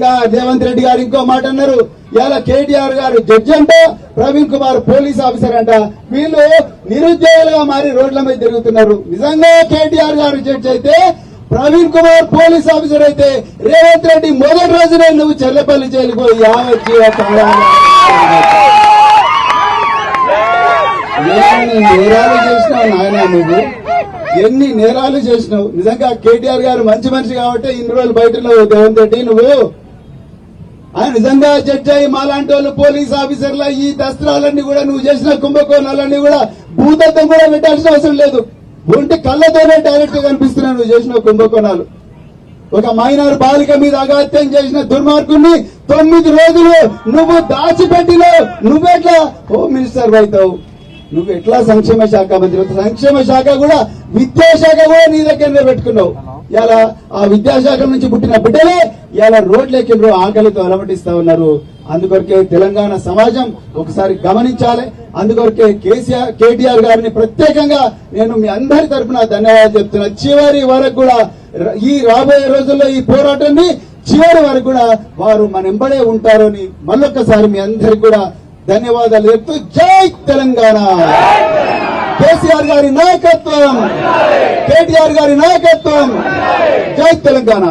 నిజంగా రేవంత్ రెడ్డి గారు ఇంకో మాట అన్నారు, ఇలా కేటీఆర్ గారు జడ్జి అంట, ప్రవీణ్ కుమార్ పోలీస్ ఆఫీసర్ అంట, వీళ్ళు నిరుద్యోగులుగా మారి రోడ్ల మీద తిరుగుతున్నారు. నిజంగా కేటీఆర్ గారు జడ్జి అయితే, ప్రవీణ్ కుమార్ పోలీస్ ఆఫీసర్ అయితే, రేవంత్ రెడ్డి మొదటి రోజునే నువ్వు చెల్లపల్లి జైలుపోయి ఎన్ని నేరాలు చేసినావు నాయన, నువ్వు ఎన్ని నేరాలు చేసినావు. నిజంగా కేటీఆర్ గారు మంచి మనిషి కాబట్టి ఇన్ని రోజులు బయట రేవంత్ రెడ్డి నువ్వు ఆయన నిజంగా జడ్జి అయ్యి మాలాంటి వాళ్ళు పోలీస్ ఆఫీసర్ల ఈ దస్త్రాలన్నీ కూడా నువ్వు చేసిన కుంభకోణాలన్నీ కూడా భూతత్వం కూడా పెట్టాల్సిన అవసరం లేదు. ఒంటి కళ్ళతోనే డైరెక్ట్ గా కనిపిస్తున్నాయి నువ్వు చేసిన కుంభకోణాలు. ఒక మైనర్ బాలిక మీద అగాత్యం చేసిన దుర్మార్గుని 9 రోజులు నువ్వు దాచిపెట్టినావు. నువ్వెట్లా హోమ్ మినిస్టర్ అవుతావు, నువ్వు ఎట్లా సంక్షేమ శాఖ మంత్రి, సంక్షేమ శాఖ కూడా విద్యాశాఖ కూడా నీ దగ్గరనే పెట్టుకున్నావు. ఇలా ఆ విద్యాశాఖ నుంచి పుట్టిన బిడ్డలే ఇలా రోడ్లెక్కిండ్రు, ఆకలితో అలమటిస్తా ఉన్నారు. అందుకొరకే తెలంగాణ సమాజం ఒకసారి గమనించాలి. అందుకొరకే కేటీఆర్ గారిని ప్రత్యేకంగా నేను మీ అందరి తరఫున ధన్యవాదాలు చెప్తున్నా. చివరి వరకు కూడా ఈ రాబోయే రోజుల్లో ఈ పోరాటాన్ని చివరి వరకు కూడా వారు మన ఎంబడే ఉంటారు అని మళ్ళొక్కసారి మీ అందరికి కూడా ధన్యవాదాలు చెప్తూ జై తెలంగాణ. కేసీఆర్ గారి నాయకత్వం, కేటీఆర్ గారి నాయకత్వం, జై తెలంగాణ.